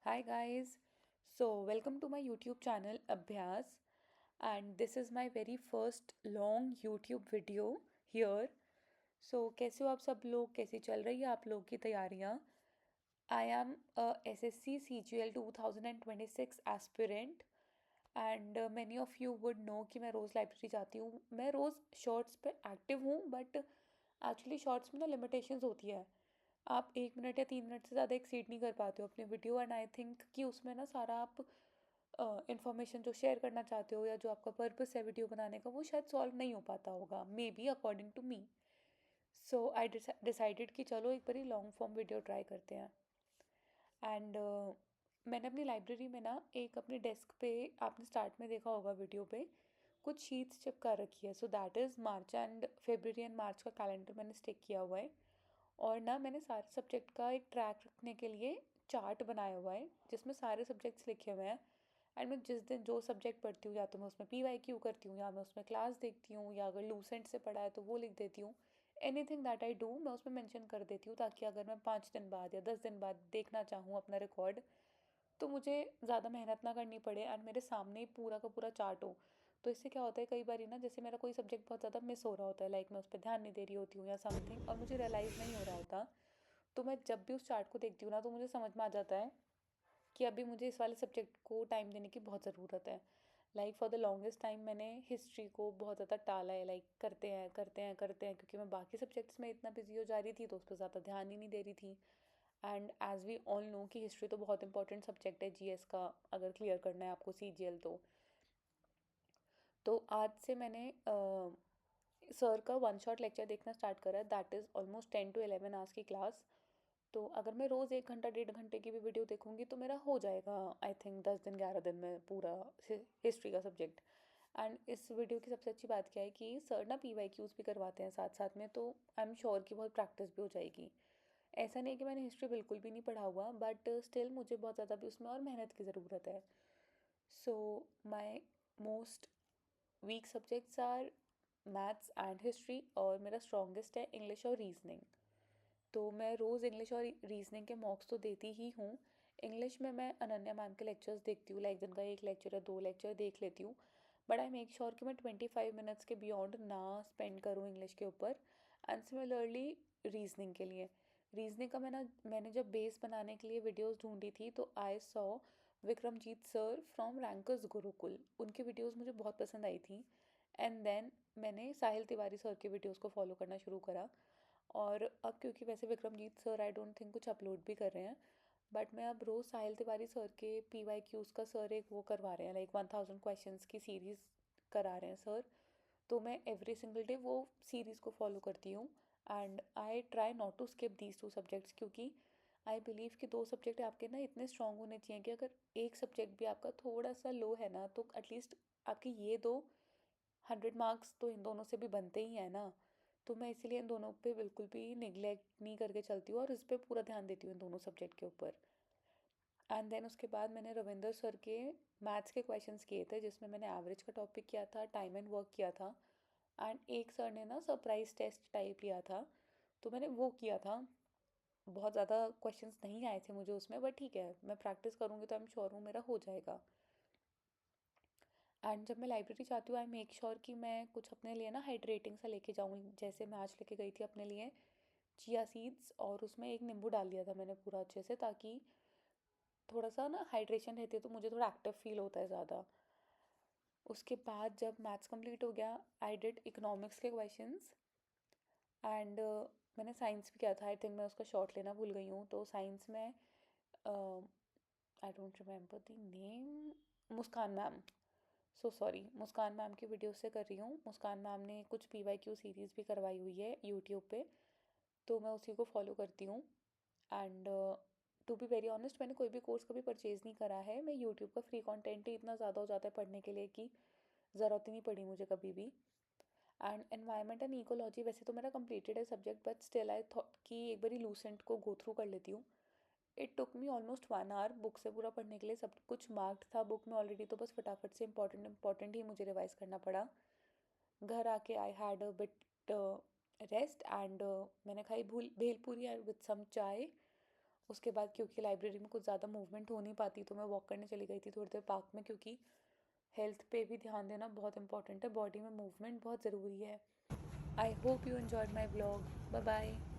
Hi guys, so welcome to my YouTube channel Abhyas, and this is my very first long YouTube video here. So कैसे हो आप सब लोग, कैसी चल रही है आप लोग की तैयारियां? I am a SSC CGL 2026 aspirant and many of you would know कि मैं रोज़ लाइब्रेरी जाती हूँ. मैं रोज़ शॉर्ट्स पे एक्टिव हूँ बट एक्चुअली शॉर्ट्स में ना लिमिटेशंस होती है. आप 1 मिनट या 3 मिनट से ज़्यादा एक्सीड नहीं कर पाते हो अपनी वीडियो. एंड आई थिंक कि उसमें ना सारा आप इंफॉर्मेशन जो शेयर करना चाहते हो या जो आपका पर्पस है वीडियो बनाने का वो शायद सॉल्व नहीं हो पाता होगा, may be according to me. So I decided कि चलो एक बारी लॉन्ग फॉर्म वीडियो ट्राई करते हैं. एंड मैंने अपनी लाइब्रेरी में ना एक अपने डेस्क पे, आपने स्टार्ट में देखा होगा वीडियो पे, कुछ शीट्स चिपका रखी है. So that is March and February and March का कैलेंडर मैंने स्टिक किया हुआ है. और ना मैंने सारे सब्जेक्ट का एक ट्रैक रखने के लिए चार्ट बनाया हुआ है जिसमें सारे सब्जेक्ट्स लिखे हुए हैं. एंड मैं जिस दिन जो सब्जेक्ट पढ़ती हूँ या तो मैं उसमें PYQ करती हूँ या मैं उसमें क्लास देखती हूँ या अगर लूसेंट से पढ़ा है तो वो लिख देती हूँ. एनीथिंग दैट आई डू मैं उसमें मेंशन कर देती हूँ ताकि अगर मैं 5 दिन बाद या 10 दिन बाद देखना चाहूँ अपना रिकॉर्ड तो मुझे ज़्यादा मेहनत ना करनी पड़े एंड मेरे सामने ही पूरा का पूरा चार्ट हो. तो इससे क्या होता है, कई बार ना जैसे मेरा कोई सब्जेक्ट बहुत ज़्यादा मिस हो रहा होता है, लाइक मैं उस पर ध्यान नहीं दे रही होती हूँ या समथिंग, और मुझे रियलाइज़ नहीं हो रहा होता, तो मैं जब भी उस चार्ट को देखती हूँ ना तो मुझे समझ में आ जाता है कि अभी मुझे इस वाले सब्जेक्ट को टाइम देने की बहुत ज़रूरत है. Like for the longest time मैंने हिस्ट्री को बहुत ज़्यादा टाला है, लाइक करते हैं करते हैं करते हैं, क्योंकि मैं बाकी सब्जेक्ट्स में इतना बिजी हो जा रही थी तो उस पर ज़्यादा ध्यान ही नहीं दे रही थी. And as we all know कि हिस्ट्री तो बहुत इंपॉर्टेंट सब्जेक्ट है GS का, अगर क्लियर करना है आपको CGL तो आज से मैंने सर का वन शॉट लेक्चर देखना स्टार्ट करा. That is almost 10 to 11 hours की क्लास. तो अगर मैं रोज़ 1 घंटा 1.5 घंटे की भी वीडियो देखूंगी तो मेरा हो जाएगा आई थिंक 10 दिन 11 दिन में पूरा हिस्ट्री का सब्जेक्ट. एंड इस वीडियो की सबसे अच्छी बात क्या है कि सर ना PYQs भी करवाते हैं साथ साथ में, तो आई एम श्योर कि बहुत प्रैक्टिस भी हो जाएगी. ऐसा नहीं है कि मैंने हिस्ट्री बिल्कुल भी नहीं पढ़ा हुआ, बट स्टिल मुझे बहुत ज़्यादा भी उसमें और मेहनत की ज़रूरत है. So my most weak subjects are maths and history, और मेरा स्ट्रॉन्गेस्ट है इंग्लिश और रीजनिंग. तो मैं रोज़ इंग्लिश और रीजनिंग के मॉक्स तो देती ही हूँ. इंग्लिश में मैं अनन्या मैम के लेक्चर्स देखती हूँ, लाइक दिन का एक लेक्चर या 2 लेक्चर देख लेती हूँ. बट आई मेक श्योर कि मैं 25 मिनट्स के बियॉन्ड ना स्पेंड करूँ इंग्लिश के ऊपर. एंड सिमिलरली रीजनिंग के लिए, रीजनिंग का मैंने जब बेस बनाने के लिए वीडियोस ढूंढी थी तो I saw Vikramjit sir from rankers Gurukul. उनकी वीडियोस मुझे बहुत पसंद आई थी. एंड देन मैंने साहिल तिवारी सर के वीडियोस को फॉलो करना शुरू करा. और अब क्योंकि वैसे Vikramjit sir I don't think कुछ अपलोड भी कर रहे हैं, बट मैं अब रोज़ साहिल तिवारी सर के PYQs का सर एक वो करवा रहे हैं, लाइक 1000 क्वेश्चंस की सीरीज़ करा रहे हैं सर. तो मैं एवरी सिंगल डे वो सीरीज़ को फॉलो करती हूँ. And I try not to skip these 2 subjects, क्योंकि आई बिलीव कि 2 सब्जेक्ट आपके ना इतने स्ट्रांग होने चाहिए कि अगर एक सब्जेक्ट भी आपका थोड़ा सा लो है ना तो एटलीस्ट आपके ये दो 100 मार्क्स तो इन दोनों से भी बनते ही हैं ना. तो मैं इसीलिए इन दोनों पे बिल्कुल भी निगलेक्ट नहीं करके चलती हूँ और इस पे पूरा ध्यान देती हूँ इन दोनों सब्जेक्ट के ऊपर. एंड देन उसके बाद मैंने रविंदर सर के मैथ्स के क्वेश्चंस किए थे जिसमें मैंने एवरेज का टॉपिक किया था, टाइम एंड वर्क किया था. एंड एक सर ने ना सरप्राइज टेस्ट टाइप लिया था तो मैंने वो किया था. बहुत ज़्यादा क्वेश्चंस नहीं आए थे मुझे उसमें, बट ठीक है, मैं प्रैक्टिस करूँगी तो आई एम श्योर हूँ मेरा हो जाएगा. एंड जब मैं लाइब्रेरी जाती हूँ आई मेक श्योर कि मैं कुछ अपने लिए ना हाइड्रेटिंग सा लेके जाऊँ. जैसे मैं आज लेके गई थी अपने लिए चिया सीड्स, और उसमें एक नींबू डाल दिया था मैंने पूरा अच्छे से, ताकि थोड़ा सा ना हाइड्रेशन रहती है तो मुझे थोड़ा एक्टिव फील होता है ज़्यादा. उसके बाद जब मैथ्स कंप्लीट हो गया आई डिड इकोनॉमिक्स के क्वेश्चंस. एंड मैंने साइंस भी किया था. आई थिंक मैं उसका शॉर्ट लेना भूल गई हूँ. तो साइंस में I don't remember the name, Muskan ma'am, so sorry, Muskan ma'am की वीडियो से कर रही हूँ. मुस्कान मैम ने कुछ PYQ सीरीज़ भी करवाई हुई है यूट्यूब पे, तो मैं उसी को फॉलो करती हूँ. And to be very honest मैंने कोई भी कोर्स कभी परचेज़ नहीं करा है. मैं यूट्यूब का फ्री कंटेंट ही इतना ज़्यादा हो जाता है पढ़ने के लिए कि ज़रूरत ही नहीं पड़ी मुझे कभी भी. एंड एनवायरनमेंट एंड इकोलॉजी वैसे तो मेरा कंप्लीटेड है subject, but still I thought कि एक बार लूसेंट को गो थ्रू कर लेती हूँ. It took me almost 1 hour book से पूरा पढ़ने के लिए. सब कुछ मार्क्ड था बुक में ऑलरेडी, तो बस फटाफट से इंपॉर्टेंट इंपॉर्टेंट ही मुझे रिवाइज करना पड़ा. घर आके I had a bit rest and मैंने खाई भूल भेलपूरी विद सम चाय. उसके बाद क्योंकि लाइब्रेरी में कुछ ज़्यादा मूवमेंट हो नहीं पाती तो मैं वॉक करने चली गई थी थोड़ी देर पार्क में, क्योंकि हेल्थ पे भी ध्यान देना बहुत इंपॉर्टेंट है, बॉडी में मूवमेंट बहुत ज़रूरी है। I hope you enjoyed my vlog. Bye bye.